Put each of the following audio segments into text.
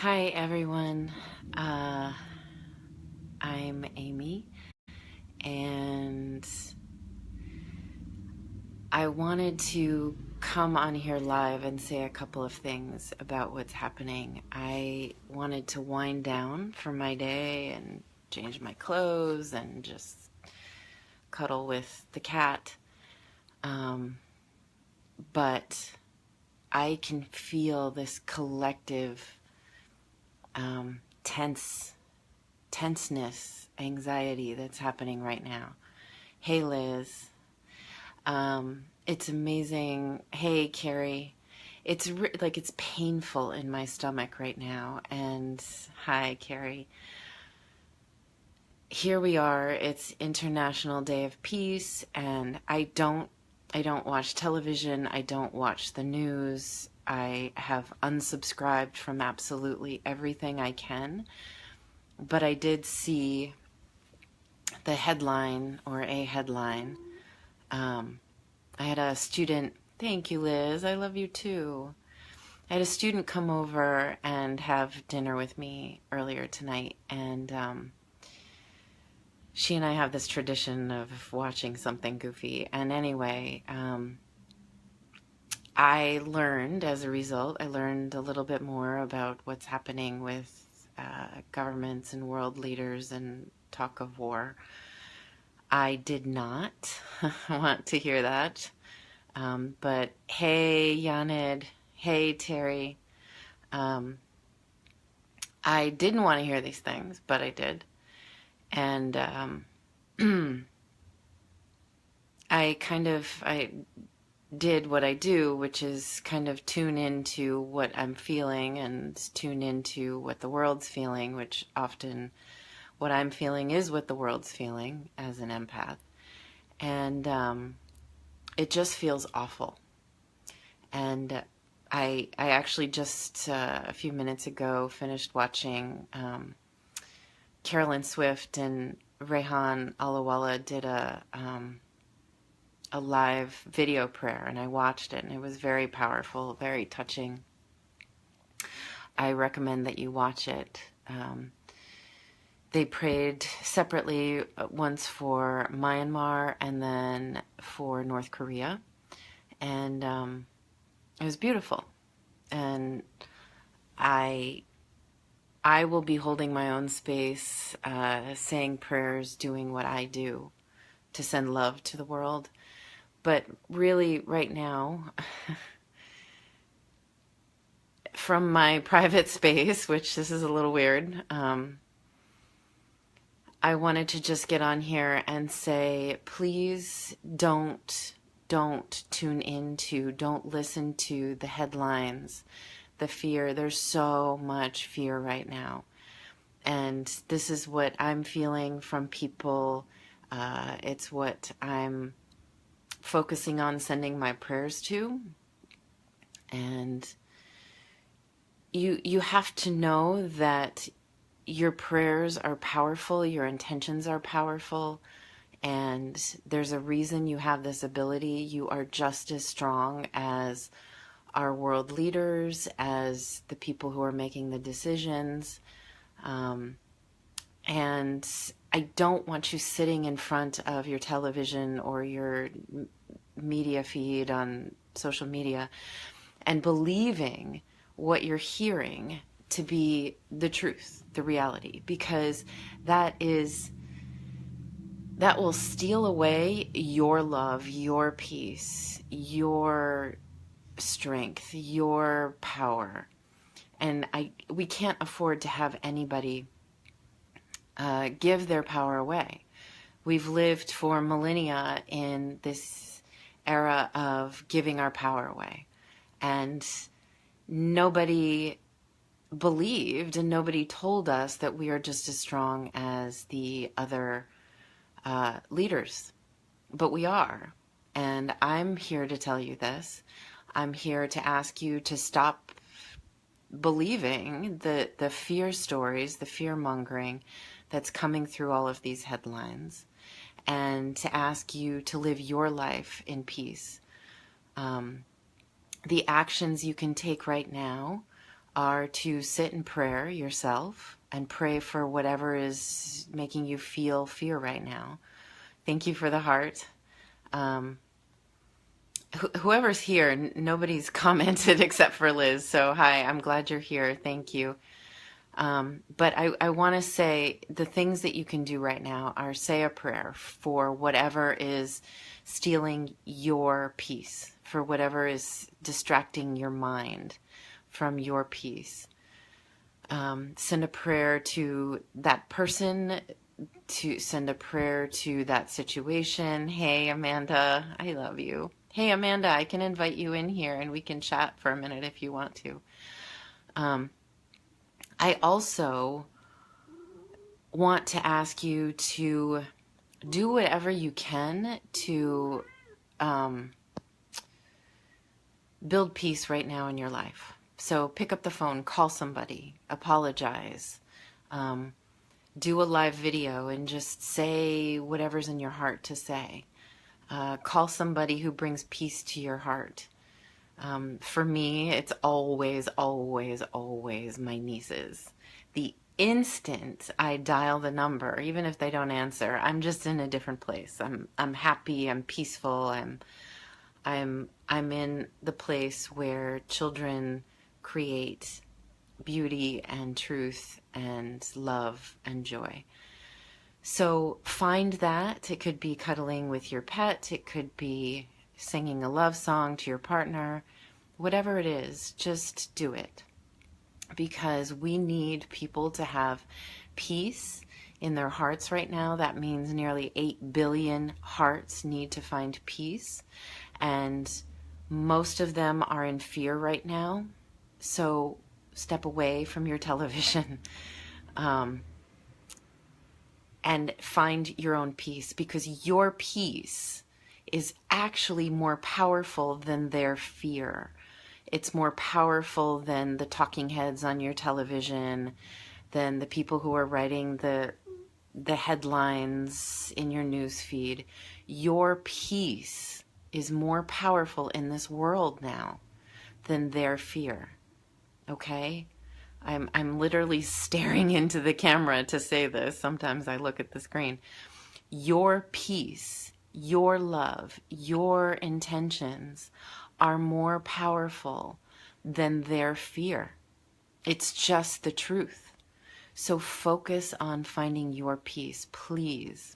Hi, everyone. Uh, I'm Amy, and I wanted to come on here live and say a couple of things about what's happening. I wanted to wind down for my day and change my clothes and just cuddle with the cat. Um, but I can feel this collective tenseness, anxiety that's happening right now. Hey, Liz. It's amazing. Hey, Carrie. It's painful in my stomach right now. And hi, Carrie. Here we are. It's International Day of Peace, and I don't watch television. I don't watch the news. I have unsubscribed from absolutely everything I can. But I did see the headline or a headline. I had a student, thank you, Liz, I love you too. I had a student come over and have dinner with me earlier tonight, and she and I have this tradition of watching something goofy. And anyway, I learned as a result, I learned a little bit more about what's happening with governments and world leaders and talk of war. I did not want to hear that. But hey, Yanid. Hey, Terry. Um, I didn't want to hear these things, but I did. And I did what I do, which is kind of tune into what I'm feeling and tune into what the world's feeling, which often what I'm feeling is what the world's feeling as an empath. And it just feels awful. And I actually just a few minutes ago finished watching Carolyn Swift and Rehan Alawala did a live video prayer, and I watched it, and it was very powerful, very touching. I recommend that you watch it. They prayed separately, once for Myanmar and then for North Korea, and it was beautiful. And I I will be holding my own space, saying prayers, doing what I do to send love to the world. But really, right now, from my private space, which this is a little weird, I wanted to just get on here and say, please don't tune into, don't listen to the headlines, the fear. There's so much fear right now. And this is what I'm feeling from people. It's what I'm focusing on sending my prayers to. And you have to know that your prayers are powerful, your intentions are powerful, and there's a reason you have this ability. You are just as strong as our world leaders, as the people who are making the decisions. And I don't want you sitting in front of your television or your media feed on social media and believing what you're hearing to be the truth, the reality, because that will steal away your love, your peace, your strength, your power. And we can't afford to have anybody give their power away. We've lived for millennia in this era of giving our power away. And nobody believed and nobody told us that we are just as strong as the other leaders. But we are. And I'm here to tell you this. I'm here to ask you to stop believing the fear stories, the fear mongering that's coming through all of these headlines, and to ask you to live your life in peace. The actions you can take right now are to sit in prayer yourself and pray for whatever is making you feel fear right now. Thank you for the heart. Whoever's here, nobody's commented except for Liz. So hi, I'm glad you're here. Thank you. But I want to say the things that you can do right now are say a prayer for whatever is stealing your peace, for whatever is distracting your mind from your peace. Send a prayer to that person, to send a prayer to that situation. Hey, Amanda, I love you. Hey, Amanda, I can invite you in here and we can chat for a minute if you want to. I also want to ask you to do whatever you can to build peace right now in your life. So pick up the phone, call somebody, apologize, do a live video and just say whatever's in your heart to say. Call somebody who brings peace to your heart. For me, it's always, always, always my nieces. The instant I dial the number, even if they don't answer, I'm just in a different place. I'm happy, I'm peaceful, I'm in the place where children create beauty and truth and love and joy. So find that. It could be cuddling with your pet. It could be singing a love song to your partner. Whatever it is, just do it. Because we need people to have peace in their hearts right now. That means nearly 8 billion hearts need to find peace. And most of them are in fear right now. So step away from your television. And find your own peace, because your peace is actually more powerful than their fear. It's more powerful than the talking heads on your television, than the people who are writing the headlines in your news feed. Your peace is more powerful in this world now than their fear. Okay? I'm literally staring into the camera to say this. Sometimes I look at the screen. Your peace, your love, your intentions are more powerful than their fear. It's just the truth. So focus on finding your peace, please,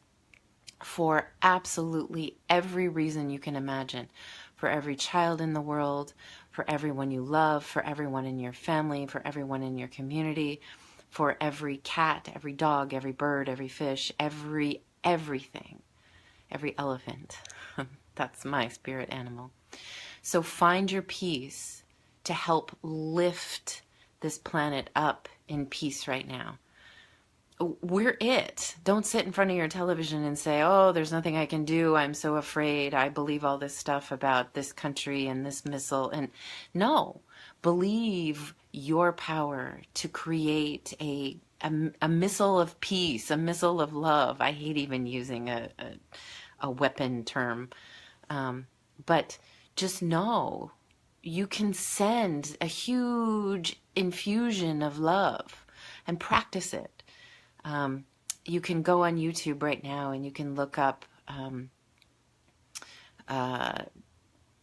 for absolutely every reason you can imagine. For every child in the world, for everyone you love, for everyone in your family, for everyone in your community, for every cat, every dog, every bird, every fish, everything, every elephant. That's my spirit animal. So find your peace to help lift this planet up in peace right now. We're it. Don't sit in front of your television and say, oh, there's nothing I can do. I'm so afraid. I believe all this stuff about this country and this missile. And no, believe your power to create a missile of peace, a missile of love. I hate even using a weapon term. But just know you can send a huge infusion of love and practice it. You can go on YouTube right now and you can look up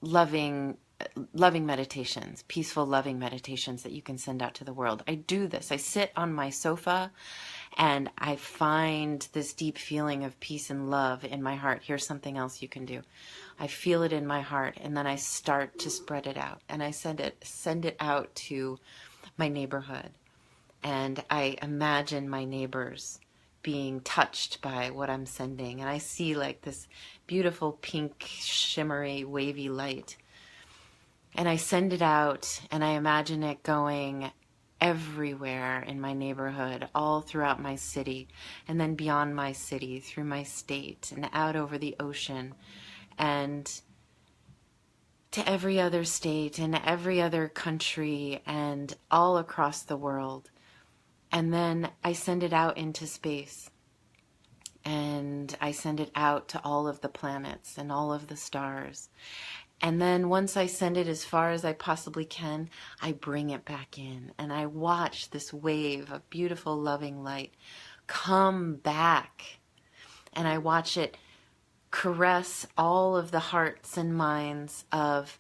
loving meditations, peaceful loving meditations that you can send out to the world. I do this. I sit on my sofa and I find this deep feeling of peace and love in my heart. Here's something else you can do. I feel it in my heart and then I start to spread it out, and I send it out to my neighborhood. And I imagine my neighbors being touched by what I'm sending. And I see like this beautiful pink, shimmery, wavy light. And I send it out and I imagine it going everywhere in my neighborhood, all throughout my city, and then beyond my city, through my state, and out over the ocean, and to every other state and every other country and all across the world. And then I send it out into space, and I send it out to all of the planets and all of the stars. And then once I send it as far as I possibly can, I bring it back in and I watch this wave of beautiful, loving light come back. And I watch it caress all of the hearts and minds of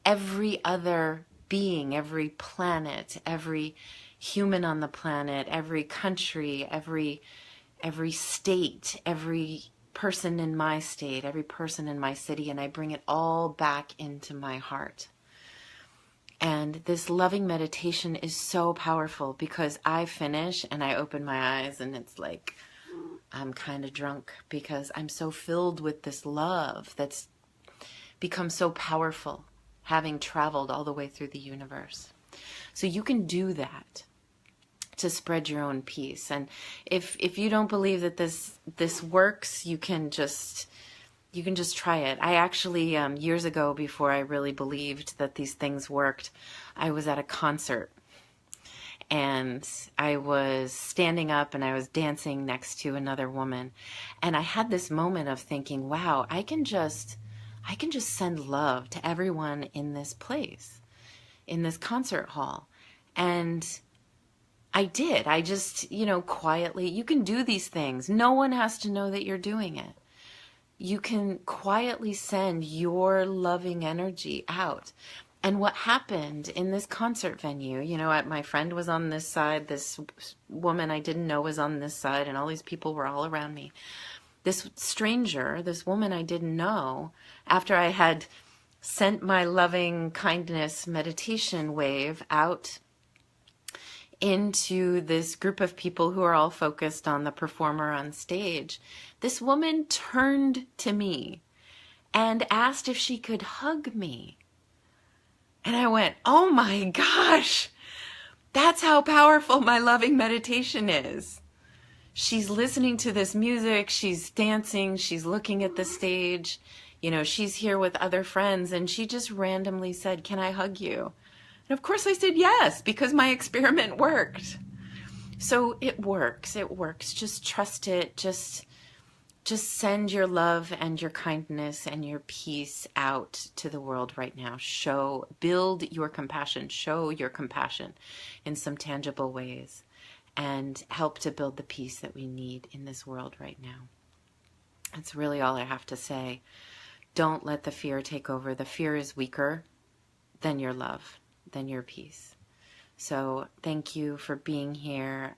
every other being, every planet, every human on the planet, every country, every state, every person in my state, every person in my city, and I bring it all back into my heart. And this loving meditation is so powerful because I finish and I open my eyes and it's like I'm kind of drunk because I'm so filled with this love that's become so powerful, having traveled all the way through the universe. So you can do that to spread your own peace. And if you don't believe that this works, you can just try it. I actually years ago, before I really believed that these things worked, I was at a concert and I was standing up and I was dancing next to another woman, and I had this moment of thinking, wow, I can just send love to everyone in this place, in this concert hall. And I did. I just, quietly, you can do these things. No one has to know that you're doing it. You can quietly send your loving energy out. And what happened in this concert venue, my friend was on this side, this woman I didn't know was on this side, and all these people were all around me. This stranger, this woman I didn't know, after I had sent my loving kindness meditation wave out into this group of people who are all focused on the performer on stage, this woman turned to me and asked if she could hug me. And I went, oh my gosh, that's how powerful my loving meditation is. She's listening to this music, she's dancing, she's looking at the stage, she's here with other friends, and she just randomly said, can I hug you? And of course I said yes, because my experiment worked. So it works. Just trust it. Just send your love and your kindness and your peace out to the world right now. Build your compassion. Show your compassion in some tangible ways and help to build the peace that we need in this world right now. That's really all I have to say. Don't let the fear take over. The fear is weaker than your love, than your peace. So thank you for being here.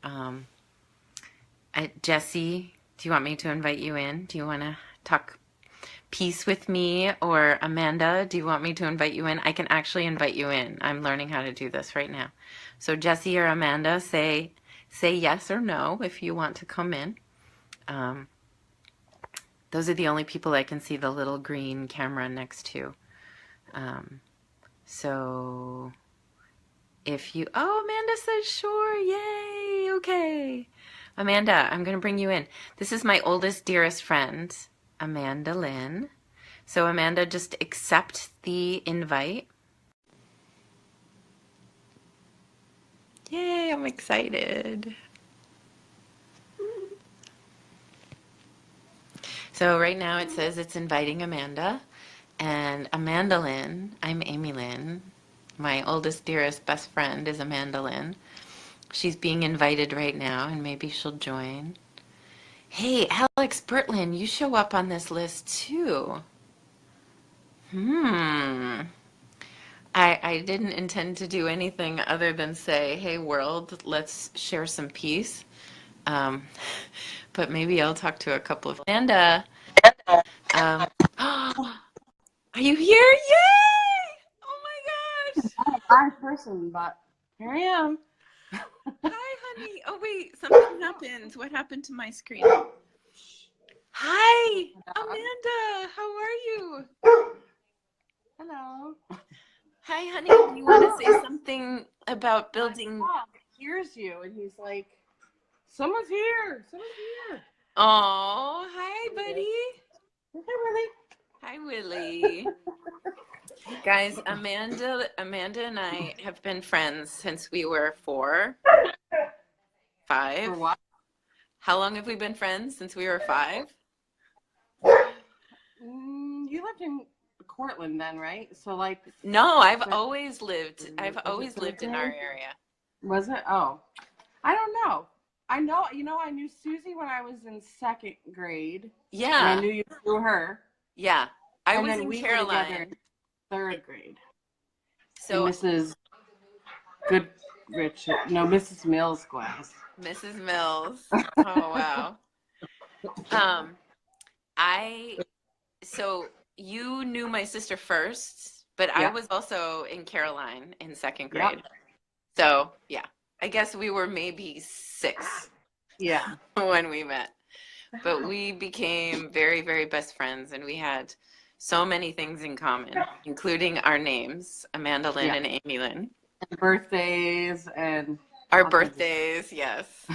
Jessie, do you want me to invite you in? Do you want to talk peace with me? Or Amanda, do you want me to invite you in? I can actually invite you in. I'm learning how to do this right now. So Jessie or Amanda, say yes or no if you want to come in. Those are the only people I can see the little green camera next to. So if you, Amanda says sure, yay, okay. Amanda, I'm going to bring you in. This is my oldest, dearest friend, Amanda Lynn. So Amanda, just accept the invite. Yay, I'm excited. So right now it says it's inviting Amanda. And Amanda Lynn, I'm Amy Lynn. My oldest, dearest, best friend is Amanda Lynn. She's being invited right now, and maybe she'll join. Hey, Alex Bertlin, you show up on this list too. I didn't intend to do anything other than say, hey world, let's share some peace. But maybe I'll talk to a couple of Amanda. Are you here? Yay! Oh my gosh! I'm a blind person, but here I am. Hi, honey. Oh wait, something happened. What happened to my screen? Hi, Amanda. How are you? Hello. Hi, honey. Do you want to say something about building? My dog hears you, and he's like, "Someone's here! Someone's here!" Oh, hi, buddy. Hey, Hi, Willie. Willie. Guys, Amanda and I have been friends since we were 4, 5. For what? How long have we been friends? Since we were 5? You lived in Portland then, right? So like, No, I've but always lived. I've was it always third lived in our grade? area. Was it? Oh, I don't know. I know, I knew Susie when I was in second grade, and I Yeah, knew you through her. yeah. I And was then in we were together in Caroline. third grade. And So Mrs. Mills class. Mrs. Mills. Oh wow. Um, I so you knew my sister first, but I Yeah, was also in Caroline in second yeah, grade. So yeah, I guess we were maybe 6 yeah. when we met. But we became very, very best friends, and we had so many things in common, including our names, Amanda Lynn Yeah. and Amy Lynn. And birthdays and Our all kinds of birthdays, yes.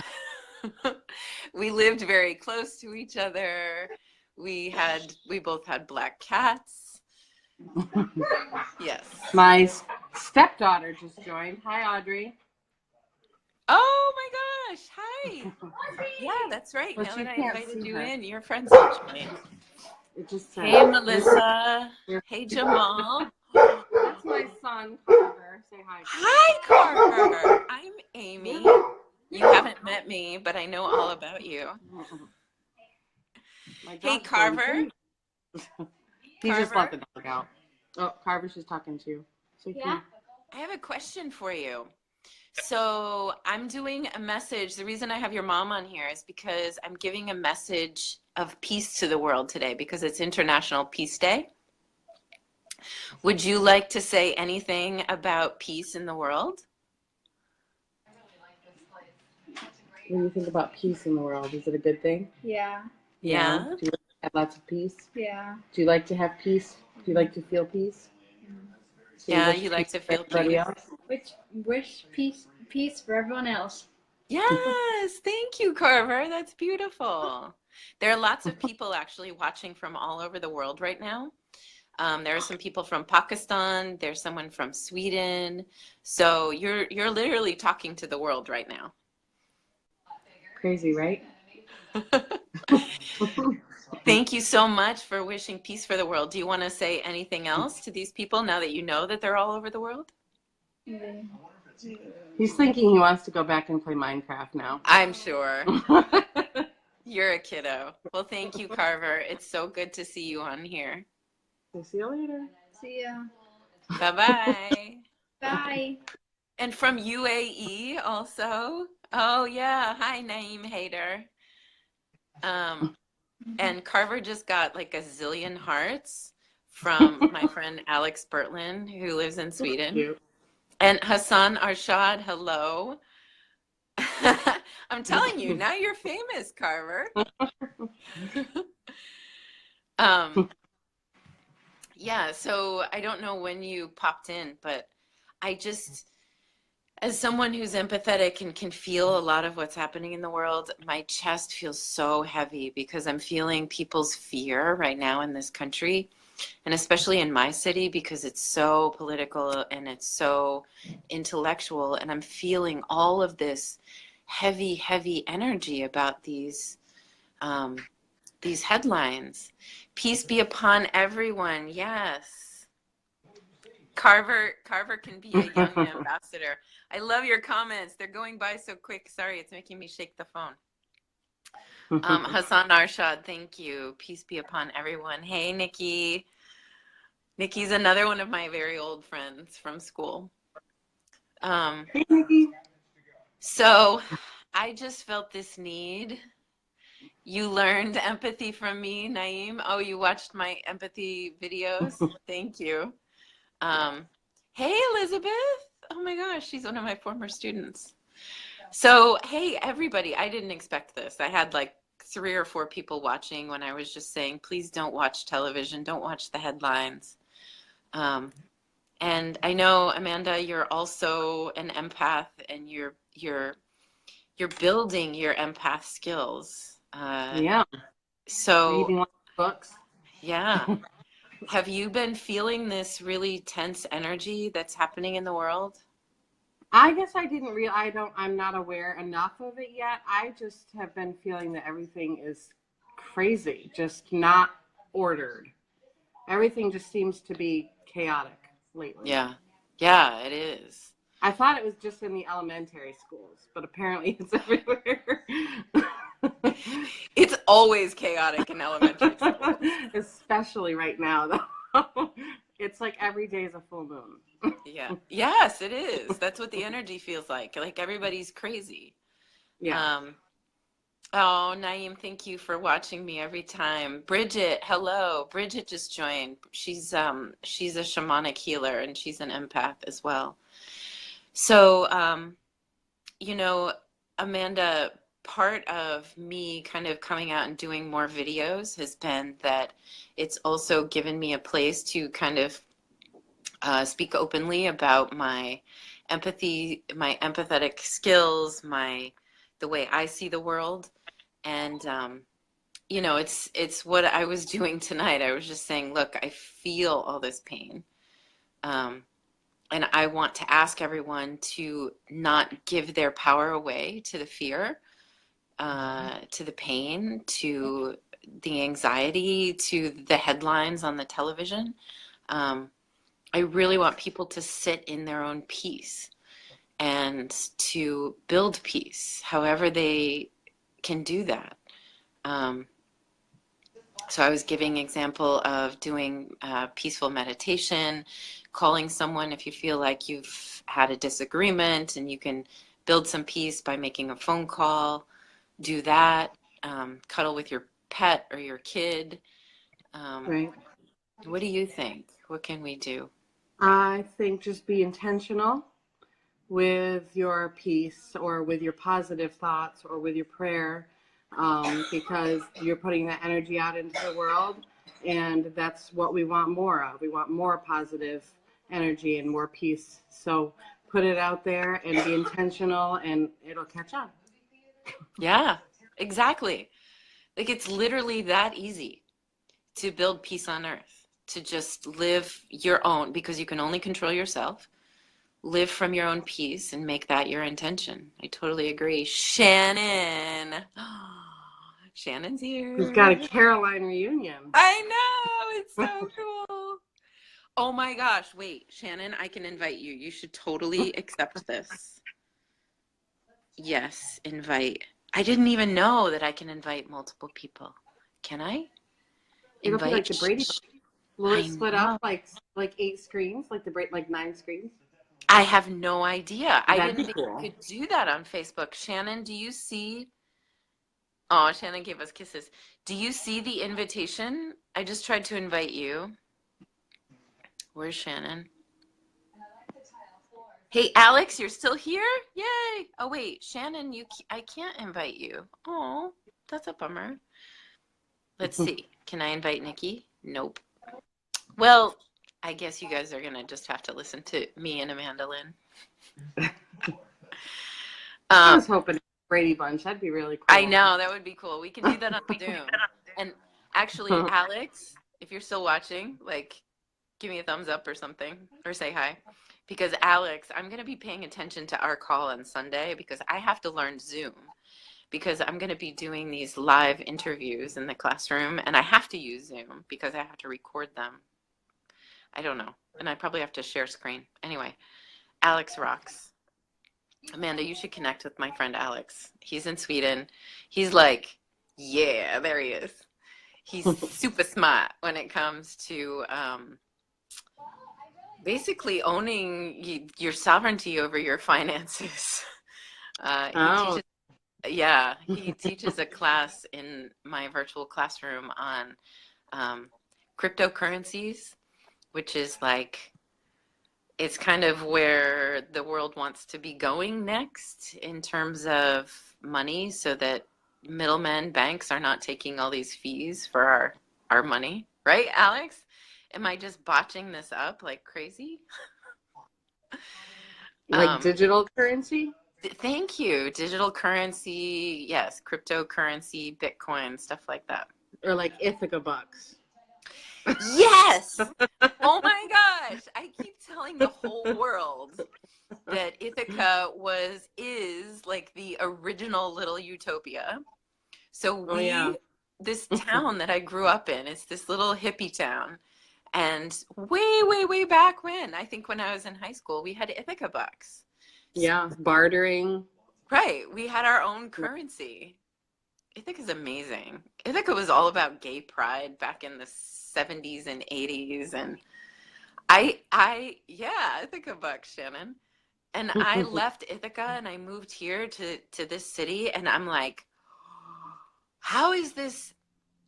We lived very close to each other. We both had black cats. Yes. My stepdaughter just joined. Hi, Audrey. Oh my gosh. Hi. Yeah, that's right. But Now you that I can't invited see you her. in, your friends have joined. It just says. Hey, Melissa. You're- Hey, Jamal. That's my son, Carver. Say hi. Hi, Carver. I'm Amy. You haven't met me, but I know all about you. My Hey, dog's Carver. He just Carver? let the dog out. Oh, Carver, she's talking to you. So Yeah? I have a question for you. So I'm doing a message. The reason I have your mom on here is because I'm giving a message of peace to the world today because it's International Peace Day. Would you like to say anything about peace in the world? When you think about peace in the world, is it a good thing? Yeah. Yeah. Do you like to have lots of peace? Yeah. Do you like to have peace? Do you like to feel peace? So Yeah, wish you like peace to for feel everybody peace. else? Wish peace for everyone else. Yes, thank you, Carver. That's beautiful. There are lots of people actually watching from all over the world right now. There are some people from Pakistan. There's someone from Sweden. So you're literally talking to the world right now. Crazy, right? Thank you so much for wishing peace for the world. Do you want to say anything else to these people now that you know that they're all over the world? He's thinking he wants to go back and play Minecraft now. I'm sure. You're a kiddo. Well, thank you, Carver. It's so good to see you on here. See you later. See ya. Bye-bye. Bye. And from UAE also. Oh, yeah. Hi, Naeem Hader. And Carver just got like a zillion hearts from my friend Alex Bertlin, who lives in Sweden. Cute. And Hassan Arshad, hello. I'm telling you, now you're famous, Carver. Yeah, so I don't know when you popped in, but I just, as someone who's empathetic and can feel a lot of what's happening in the world, my chest feels so heavy because I'm feeling people's fear right now in this country, and especially in my city because it's so political and it's so intellectual, and I'm feeling all of this heavy, heavy energy about these headlines. Peace be upon everyone. Yes. Carver can be a young ambassador. I love your comments. They're going by so quick. Sorry, it's making me shake the phone. Hassan Arshad, thank you. Peace be upon everyone. Hey, Nikki. Nikki's another one of my very old friends from school. Hey, Nikki. So I just felt this need. You learned empathy from me, Naeem. Oh, you watched my empathy videos? Thank you. Hey, Elizabeth. Oh my gosh, she's one of my former students. So, hey, everybody, I didn't expect this. I had like 3 or 4 people watching when I was just saying, please don't watch television, don't watch the headlines. And I know, Amanda, you're also an empath, and you're building your empath skills. Yeah. So, Reading lots of books. yeah. Have you been feeling this really tense energy that's happening in the world? I guess I didn't I'm not aware enough of it yet. I just have been feeling that everything is crazy, just not ordered. Everything just seems to be chaotic lately. Yeah. Yeah, it is. I thought it was just in the elementary schools, but apparently it's everywhere. It's always chaotic in elementary school. Especially right now, though. It's like every day is a full moon. Yeah. Yes, it is. That's what the energy feels like. Like everybody's crazy. Yeah. Oh, Naeem, thank you for watching me every time. Bridget, hello. Bridget just joined. She's a shamanic healer and she's an empath as well. So, you know, Amanda, part of me kind of coming out and doing more videos has been that it's also given me a place to kind of speak openly about my empathy, my empathetic skills, the way I see the world. And you know, it's what I was doing tonight. I was just saying, look, I feel all this pain. And I want to ask everyone to not give their power away to the fear, to the pain, to the anxiety, to the headlines on the television. I really want people to sit in their own peace and to build peace, however they can do that. So I was giving example of doing peaceful meditation, calling someone if you feel like you've had a disagreement and you can build some peace by making a phone call. Do that. Cuddle with your pet or your kid. Right. What do you think? What can we do? I think just be intentional with your peace or with your positive thoughts or with your prayer, because you're putting that energy out into the world, and that's what we want more of. We want more positive energy and more peace. So put it out there and be intentional, and it'll catch on. Yeah, exactly. Like it's literally that easy to build peace on earth, to just live your own, because you can only control yourself. Live from your own peace and make that your intention. I totally agree. Shannon. Shannon's here. We've got a Caroline reunion. I know. It's so cool. Oh my gosh. Wait, Shannon, I can invite you. You should totally accept this. Yes, invite. I didn't even know that I can invite multiple people. Can I? It'll be like the Brady Sh- Bunch. Will it I split know. up like 8 screens, like like 9 screens? I have no idea. I That'd didn't be think cool. you could do that on Facebook. Shannon, do you see? Oh, Shannon gave us kisses. Do you see the invitation? I just tried to invite you. Where's Shannon? Hey, Alex, you're still here? Yay! Oh wait, Shannon, I can't invite you. Oh, that's a bummer. Let's see. Can I invite Nikki? Nope. Well, I guess you guys are gonna just have to listen to me and Amanda Lynn. I was hoping Brady Bunch. That'd be really cool. I know, that would be cool. We can do that on Zoom. And actually, Alex, if you're still watching, like, give me a thumbs up or something, or say hi. Because Alex, I'm going to be paying attention to our call on Sunday because I have to learn Zoom. Because I'm going to be doing these live interviews in the classroom, and I have to use Zoom because I have to record them. I don't know. And I probably have to share screen. Anyway, Alex rocks. Amanda, you should connect with my friend Alex. He's in Sweden. He's like, yeah, there he is. He's super smart when it comes to basically owning your sovereignty over your finances. He teaches a class in my virtual classroom on cryptocurrencies, which is like, it's kind of where the world wants to be going next in terms of money, so that middlemen, banks are not taking all these fees for our money. Right, Alex? Am I just botching this up like crazy? Like digital currency? Thank you. Digital currency, yes. Cryptocurrency, Bitcoin, stuff like that. Or like Ithaca bucks. Yes! Oh my gosh! I keep telling the whole world that Ithaca is like the original little utopia. So this town that I grew up in, it's this little hippie town, And way, way, way back when, I think when I was in high school, we had Ithaca bucks. Yeah, bartering. Right. We had our own currency. Ithaca is amazing. Ithaca was all about gay pride back in the 70s and 80s. And yeah, Ithaca bucks, Shannon. And I left Ithaca and I moved here to this city. And I'm like, how is this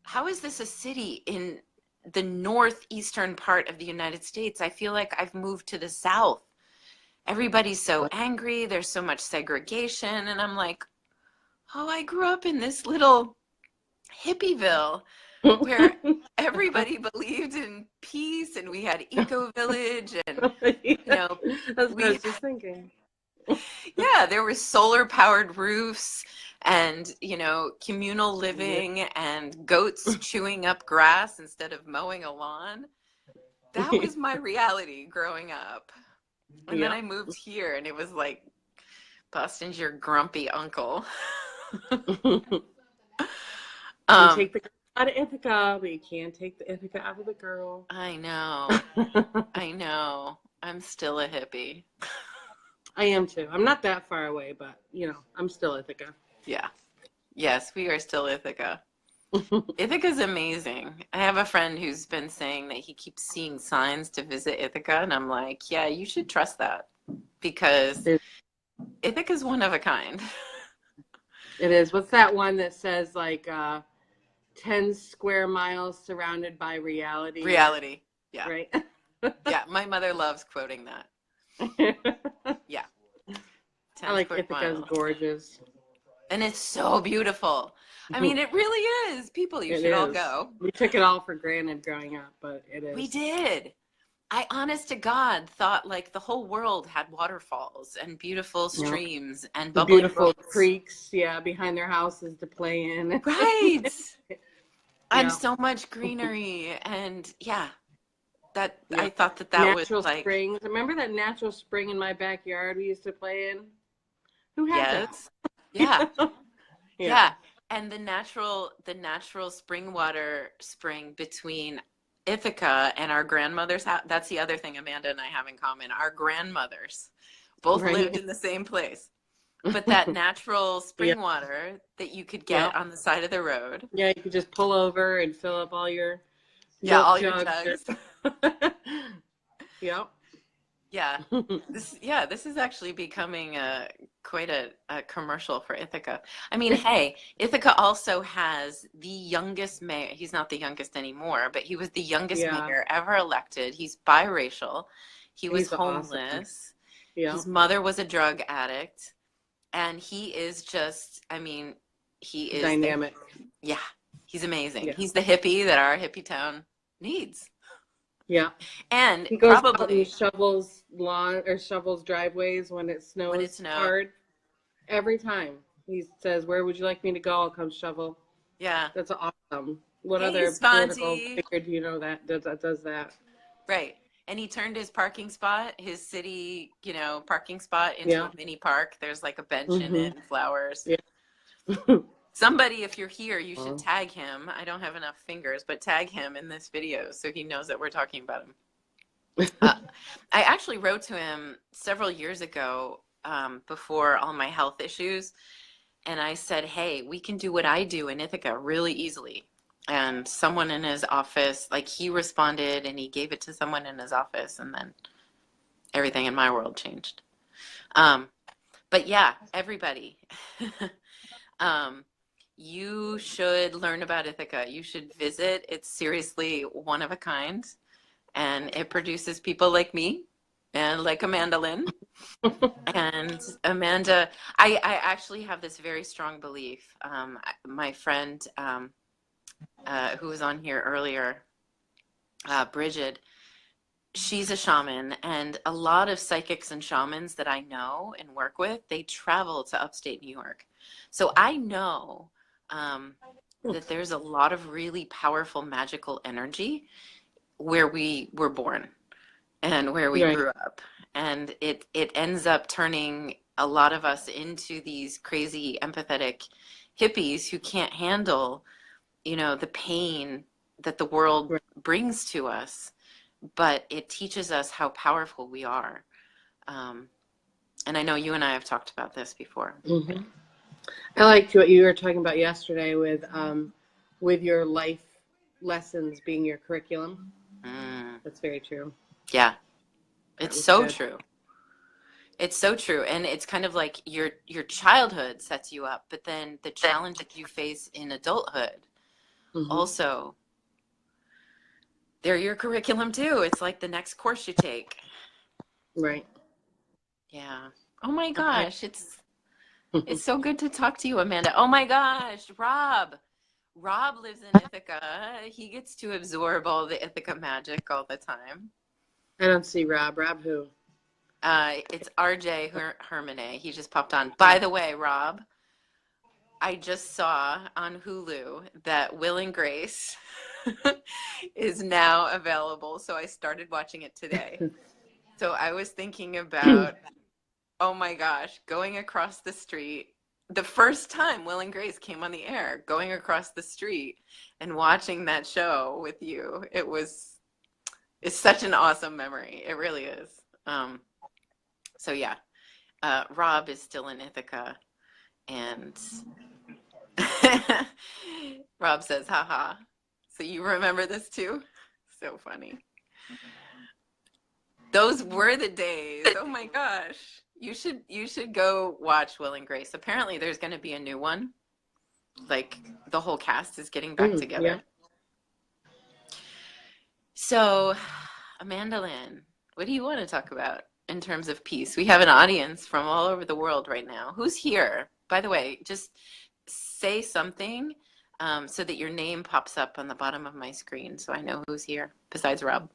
a city in the northeastern part of the United States? I feel like I've moved to the South. Everybody's so angry. There's so much segregation. And I'm like, oh, I grew up in this little hippieville where everybody believed in peace and we had eco village and, you know, That's what I was just thinking. yeah, there were solar powered roofs and, you know, communal living and goats chewing up grass instead of mowing a lawn. That was my reality growing up. And then I moved here and it was like, Boston's your grumpy uncle. You take the girl out of Ithaca, but you can't take the Ithaca out of the girl. I know. I know. I'm still a hippie. I am too. I'm not that far away, but you know, I'm still Ithaca. Yeah. Yes, we are still Ithaca. Ithaca's amazing. I have a friend who's been saying that he keeps seeing signs to visit Ithaca, and I'm like, yeah, you should trust that because Ithaca's one of a kind. It is. What's that one that says like 10 square miles surrounded by reality? Reality. Yeah. Right? Yeah, my mother loves quoting that. Yeah. I like Ithaca's gorgeous. And it's so beautiful. I mean, it really is. People, you should all go. We took it all for granted growing up, but it is. We did. I, honest to God, thought like the whole world had waterfalls and beautiful streams and bubbling beautiful brooks. creeks, behind their houses to play in. Right. And so much greenery. And I thought that natural was like springs. Remember that natural spring in my backyard we used to play in? Who had that? Yeah. Yeah. And the natural spring between Ithaca and our grandmother's house. That's the other thing Amanda and I have in common. Our grandmothers both lived in the same place. But that natural spring water that you could get on the side of the road. Yeah, you could just pull over and fill up all your all your jugs. Yep. Yeah. This is actually becoming quite a commercial for Ithaca. I mean, hey, Ithaca also has the youngest mayor. He's not the youngest anymore, but he was the youngest mayor ever elected. He's biracial. He was homeless. Awesome. Yeah. His mother was a drug addict. And he is just, I mean, he is dynamic. He's amazing. Yeah. He's the hippie that our hippie town needs. Yeah. And he goes out and shovels lawn or shovels driveways when it snows hard. Every time he says, "Where would you like me to go? I'll come shovel." Yeah. That's awesome. What other political figure do you know that does that? Right. And he turned his his city, parking spot into a mini park. There's like a bench in it and flowers. Yeah. Somebody, if you're here, you should tag him. I don't have enough fingers, but tag him in this video so he knows that we're talking about him. I actually wrote to him several years ago before all my health issues. And I said, hey, we can do what I do in Ithaca really easily. And someone in his office, like he responded and he gave it to someone in his office. And then everything in my world changed. But yeah, everybody. You should learn about Ithaca. You should visit. It's seriously one of a kind. And it produces people like me and like Amanda Lynn. And Amanda, I actually have this very strong belief. My friend who was on here earlier, Bridget, she's a shaman. And a lot of psychics and shamans that I know and work with, they travel to upstate New York. So I know that there's a lot of really powerful magical energy where we were born and where we grew up. And it ends up turning a lot of us into these crazy empathetic hippies who can't handle, the pain that the world brings to us but it teaches us how powerful we are. And I know you and I have talked about this before. Mm-hmm. I liked what you were talking about yesterday with your life lessons being your curriculum. That's very true. Yeah, That it's was so good. true. It's so true. And it's kind of like your childhood sets you up, but then the challenge that you face in adulthood Mm-hmm. also, they're your curriculum too. It's like the next course you take. Right. Yeah. Oh my gosh, it's so good to talk to you, Amanda. Oh my gosh, Rob. Rob lives in Ithaca. He gets to absorb all the Ithaca magic all the time. I don't see Rob. Rob who? It's RJ Hermine. He just popped on. By the way, Rob, I just saw on Hulu that Will and Grace is now available. So I started watching it today. So I was thinking about, oh my gosh, going across the street. The first time Will and Grace came on the air, going across the street and watching that show with you, it's such an awesome memory. It really is. So yeah, Rob is still in Ithaca, and Rob says, haha. So you remember this too? So funny. Those were the days. Oh my gosh. You should go watch Will and Grace. Apparently there's going to be a new one. Like the whole cast is getting back together. Yeah. So, Amanda Lynn, what do you want to talk about in terms of peace? We have an audience from all over the world right now. Who's here? By the way, just say something so that your name pops up on the bottom of my screen so I know who's here besides Rob.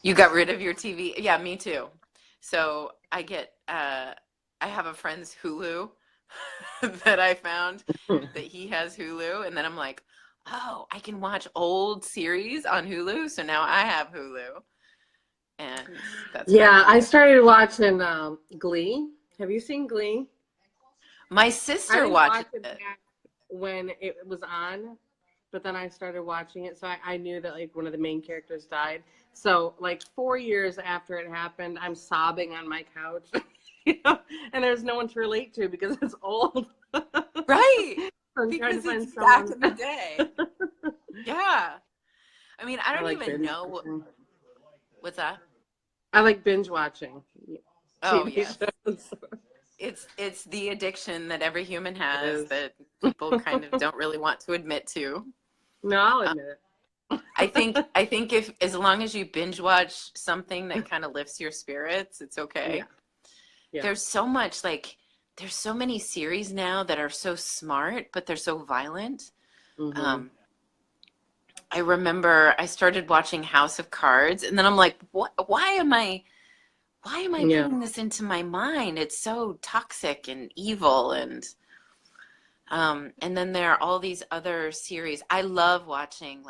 You got rid of your TV? Yeah, me too. So I have a friend's Hulu that I found that he has Hulu, and then I'm like, oh, I can watch old series on Hulu, so now I have Hulu. And that's I started watching Glee. Have you seen Glee? My I sister didn't watches watch it it. back when it was on, but then I started watching it, so I knew that like one of the main characters died. So like 4 years after it happened, I'm sobbing on my couch, and there's no one to relate to because it's old. Right. So I'm Because trying to find it's back in someone. the day. Yeah. I mean, I don't like even binge know watching. what's that? I like binge watching Oh, TV yes. shows. It's the addiction that every human has is. that people kind of don't really want to admit to. No, I'll admit it. I think if as long as you binge watch something that kind of lifts your spirits, it's okay. Yeah. There's so much there's so many series now that are so smart, but they're so violent. Mm-hmm. I remember I started watching House of Cards, and then I'm like, what? Why am I putting this into my mind? It's so toxic and evil, and then there are all these other series. I love watching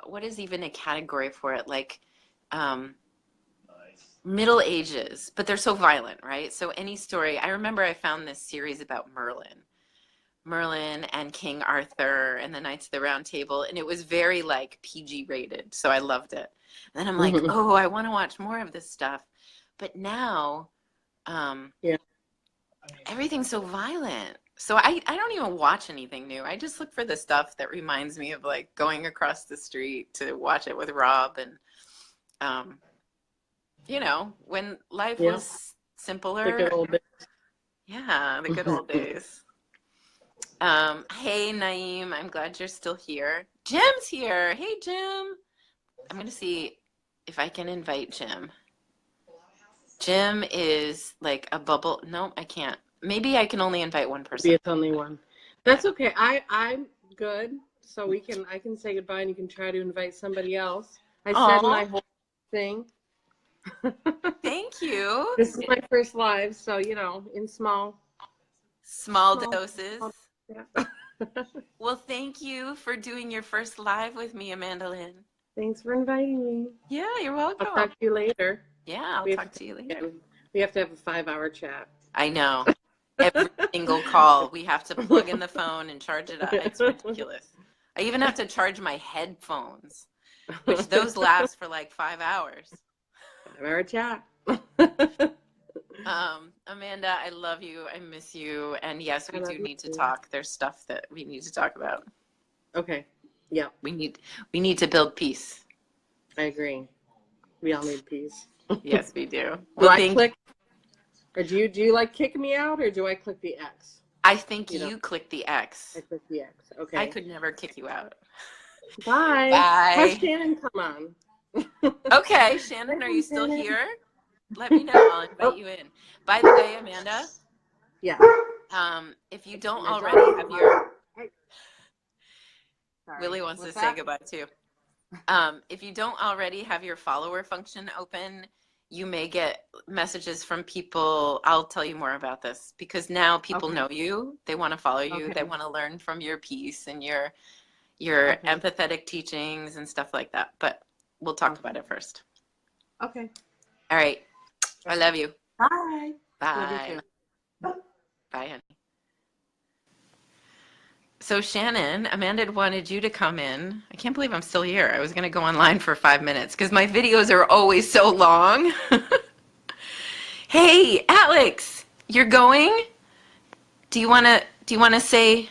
what is even a category for it? Like Middle Ages, but they're so violent, right? So any story. I remember I found this series about Merlin and King Arthur and the Knights of the Round Table, and it was very like PG rated, so I loved it. And then I'm like, oh, I want to watch more of this stuff. But now everything's so violent. So I don't even watch anything new. I just look for the stuff that reminds me of like going across the street to watch it with Rob, and when life was simpler. The good old days. Yeah, the good old days. Hey, Naeem, I'm glad you're still here. Jim's here. Hey, Jim. I'm going to see if I can invite Jim. Jim is like a bubble. No, I can't. Maybe I can only invite one person. It's only one. That's okay. I'm good. So I can say goodbye and you can try to invite somebody else. I said my whole thing. Thank you. This is my first live, so in small doses. Yeah. Well, thank you for doing your first live with me, Amanda Lynn. Thanks for inviting me. Yeah, you're welcome. I'll talk to you later. Yeah, I'll talk to you later. We have to have a 5-hour chat. I know. Every single call, we have to plug in the phone and charge it up. It's ridiculous. I even have to charge my headphones, which those last for like 5 hours. 5-hour chat. Amanda, I love you. I miss you. And yes, we I love do you need to too. talk. There's stuff that we need to talk about. Okay. Yeah, We need to build peace. I agree. We all need peace. Yes, we do. Do Well, I click, or do you like kick me out, or do I click the X? I think You know. you click the X. I click the X. Okay. I could never kick you out. Bye. Bye. Have Shannon come on. Okay, Shannon, are you still here? Let me know. I'll invite you in. By the way, Amanda, Yeah. if you don't already have your Sorry. Willie wants What's to that? say goodbye too. If you don't already have your follower function open, you may get messages from people. I'll tell you more about this because now people know you. They want to follow you. Okay. They want to learn from your piece and your Okay. empathetic teachings and stuff like that. But we'll talk about it first. Okay. All right. I love you. Bye. Bye. Love you too. Bye, honey. So Shannon, Amanda wanted you to come in. I can't believe I'm still here. I was going to go online for 5 minutes because my videos are always so long. Hey, Alex, you're going? Do you want to say,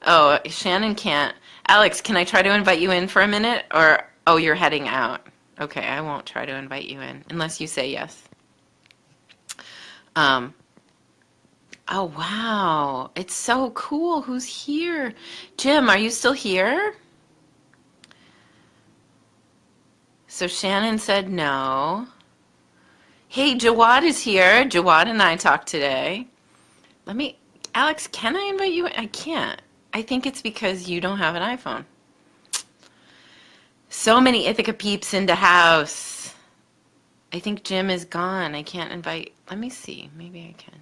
oh, Shannon can't. Alex, can I try to invite you in for a minute? Or, oh, you're heading out. Okay, I won't try to invite you in unless you say yes. Oh, wow. It's so cool. Who's here? Jim, are you still here? So Shannon said no. Hey, Jawad is here. Jawad and I talked today. Alex, can I invite you? I can't. I think it's because you don't have an iPhone. So many Ithaca peeps into house. I think Jim is gone. I can't invite. Let me see. Maybe I can.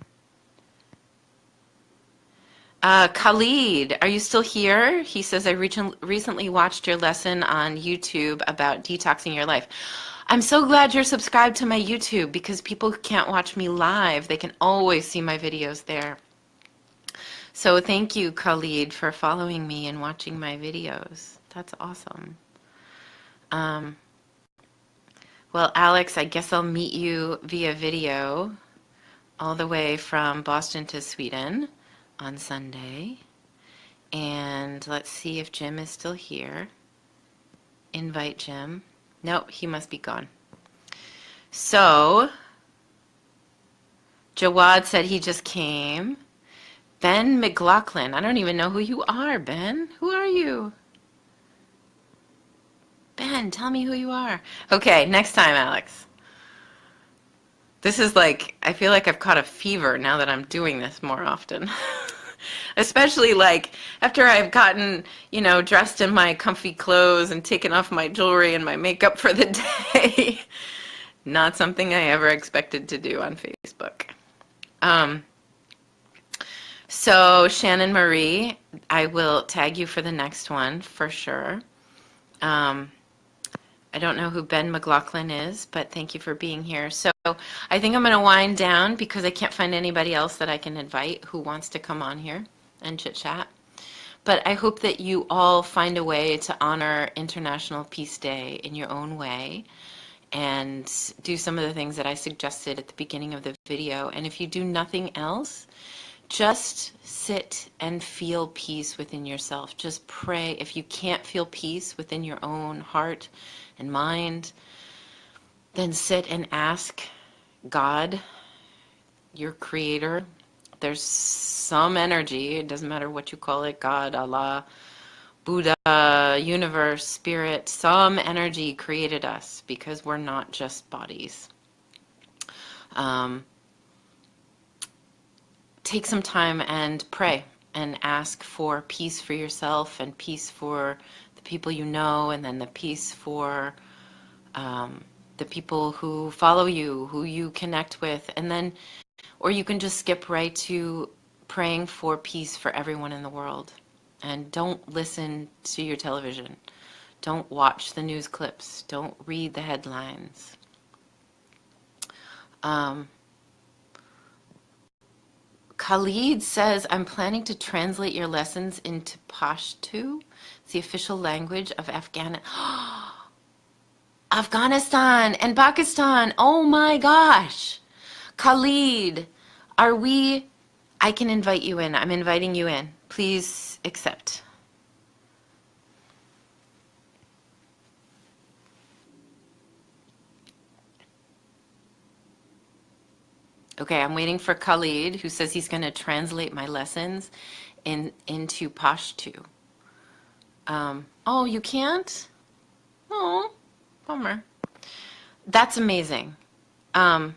Khalid, are you still here? He says, I recently watched your lesson on YouTube about detoxing your life. I'm so glad you're subscribed to my YouTube because people who can't watch me live, they can always see my videos there. So thank you, Khalid, for following me and watching my videos. That's awesome. Well, Alex, I guess I'll meet you via video all the way from Boston to Sweden on Sunday. And let's see if Jim is still here. Invite Jim. Nope, he must be gone. So, Jawad said he just came. Ben McLaughlin. I don't even know who you are, Ben. Who are you? Ben, tell me who you are. Okay, next time, Alex. This is like, I feel like I've caught a fever now that I'm doing this more often. Especially like after I've gotten, dressed in my comfy clothes and taken off my jewelry and my makeup for the day. Not something I ever expected to do on Facebook. So Shannon Marie, I will tag you for the next one for sure. I don't know who Ben McLaughlin is, but thank you for being here. So I think I'm going to wind down because I can't find anybody else that I can invite who wants to come on here and chit chat. But I hope that you all find a way to honor International Peace Day in your own way and do some of the things that I suggested at the beginning of the video. And if you do nothing else, just sit and feel peace within yourself. Just pray. If you can't feel peace within your own heart and mind, then sit and ask God, your creator. There's some energy, it doesn't matter what you call it, God, Allah, Buddha, universe, spirit, some energy created us because we're not just bodies. Take some time and pray and ask for peace for yourself and peace for the people you know, and then the peace for the people who follow you, who you connect with, and then, or you can just skip right to praying for peace for everyone in the world. And don't listen to your television. Don't watch the news clips. Don't read the headlines. Khalid says, I'm planning to translate your lessons into Pashto. It's the official language of Afghanistan and Pakistan. Oh my gosh. Khalid, are we... I can invite you in. I'm inviting you in. Please accept. Okay, I'm waiting for Khalid, who says he's going to translate my lessons into Pashto. Oh, you can't? Oh, bummer. That's amazing. I'm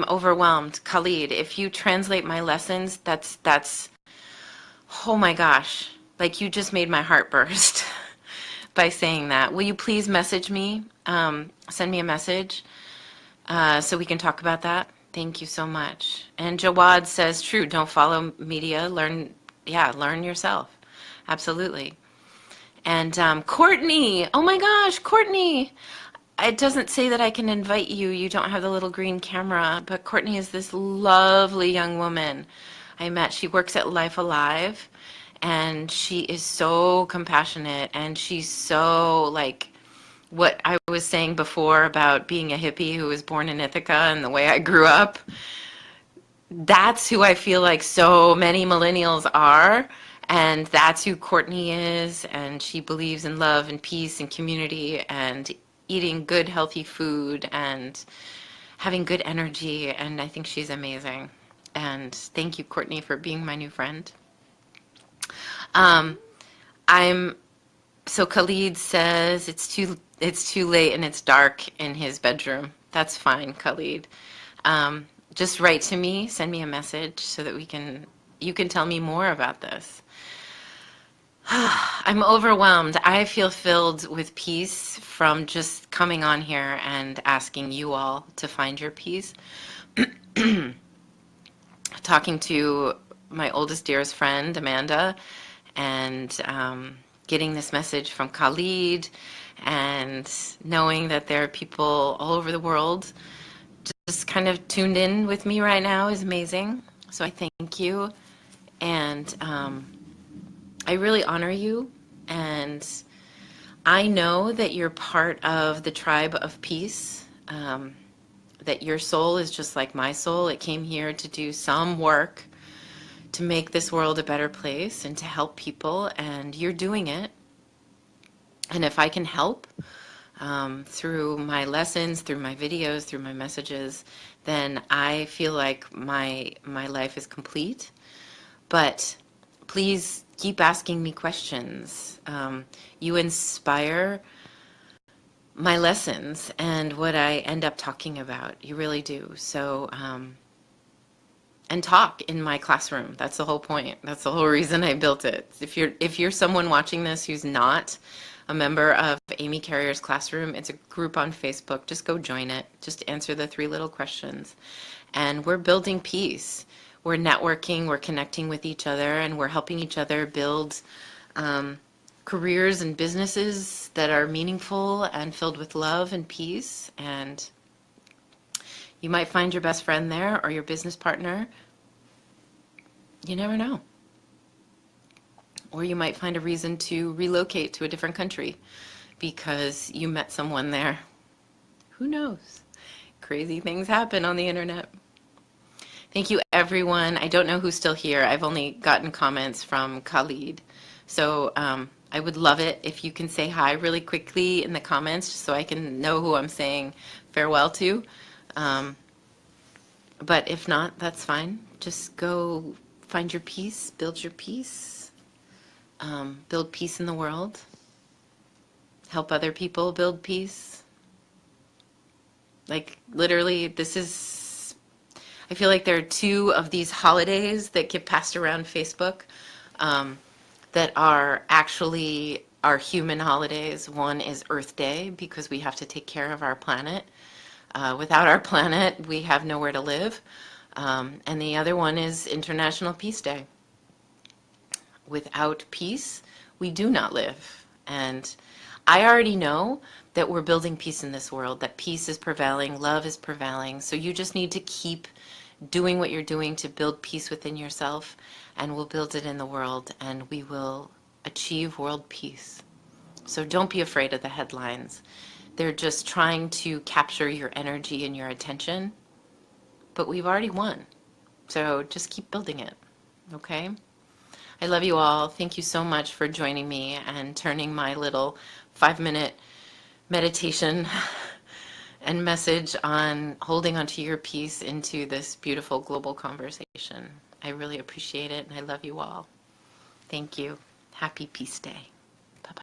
overwhelmed. Khalid, if you translate my lessons, that's oh my gosh. Like you just made my heart burst by saying that. Will you please message me? Send me a message so we can talk about that. Thank you so much. And Jawad says, true, don't follow media. Learn yourself. Absolutely. And Courtney, oh my gosh, Courtney. It doesn't say that I can invite you. You don't have the little green camera. But Courtney is this lovely young woman I met. She works at Life Alive. And she is so compassionate. And she's so like what I was saying before about being a hippie who was born in Ithaca and the way I grew up. That's who I feel like so many millennials are. And that's who Courtney is. And she believes in love and peace and community and eating good, healthy food and having good energy. And I think she's amazing. And thank you, Courtney, for being my new friend. So Khalid says it's too late and it's dark in his bedroom. That's fine, Khalid. Just write to me, send me a message so that you can tell me more about this. I'm overwhelmed. I feel filled with peace from just coming on here and asking you all to find your peace. Talking to my oldest, dearest friend, Amanda, and getting this message from Khalid, and knowing that there are people all over the world just kind of tuned in with me right now is amazing. So I thank you. And I really honor you, and I know that you're part of the tribe of peace, that your soul is just like my soul. It came here to do some work to make this world a better place and to help people, and you're doing it. And if I can help through my lessons, through my videos, through my messages, then I feel like my life is complete. But please keep asking me questions. You inspire my lessons and what I end up talking about. You really do. So, and talk in my classroom. That's the whole point. That's the whole reason I built it. If you're someone watching this who's not a member of Amy Carrier's classroom, it's a group on Facebook. Just go join it. Just answer the 3 little questions. And we're building peace. We're networking, we're connecting with each other, and we're helping each other build careers and businesses that are meaningful and filled with love and peace. And you might find your best friend there or your business partner. You never know. Or you might find a reason to relocate to a different country because you met someone there. Who knows? Crazy things happen on the internet. Thank you, everyone. I don't know who's still here. I've only gotten comments from Khalid. So I would love it if you can say hi really quickly in the comments just so I can know who I'm saying farewell to. But if not, that's fine. Just go find your peace, build your peace, build peace in the world, help other people build peace. Like literally, I feel like there are 2 of these holidays that get passed around Facebook that are actually our human holidays. One is Earth Day because we have to take care of our planet. Without our planet, we have nowhere to live. And the other one is International Peace Day. Without peace, we do not live. And I already know that we're building peace in this world, that peace is prevailing, love is prevailing. So you just need to keep doing what you're doing to build peace within yourself, and we'll build it in the world, and we will achieve world peace. So don't be afraid of the headlines. They're just trying to capture your energy and your attention, but we've already won. So just keep building it, okay? I love you all. Thank you so much for joining me and turning my little 5-minute meditation and message on holding onto your peace into this beautiful global conversation. I really appreciate it, and I love you all. Thank you. Happy Peace Day.